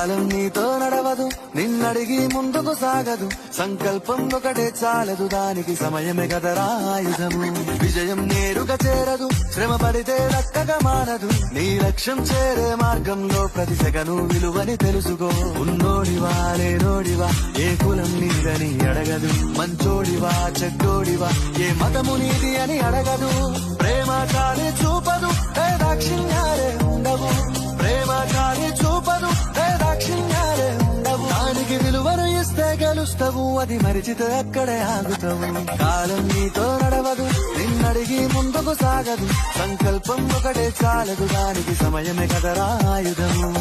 కాలం నీతో నడవదు, నిన్నడిగి ముందుకు సాగదు. సంకల్పం ఒకటే చాలదు, దానికి సమయమే కదరా ఆయుధము. విజయం నేరుగా చేరదు, శ్రమ పడితే దక్కగా మానదు. నీ లక్ష్యం చేరే మార్గంలో ప్రతి సెకను విలువని తెలుసుకో. ఉన్నోడివా లేనోడివా, ఏ కులం నీదని అడగదు. మంచోడివా చెడ్డోడివా, ఏ మతము నీది అని అడగదు. ప్రేమ చాలి చూపదు, దాక్షిణ్యాలే ఉండవు. ప్రేమ చాలి చూపదు, దాక్షిణ్యాలే ఉండవు. దానికి విలువను ఇస్తే గెలుస్తావు, అది మరిచితే అక్కడే ఆగుతావు. కాలం నీతో నడవదు, నిన్నడిగి ముందుకు సాగదు. సంకల్పం ఒకటే చాలదు, దానికి సమయమే కదరా ఆయుధము.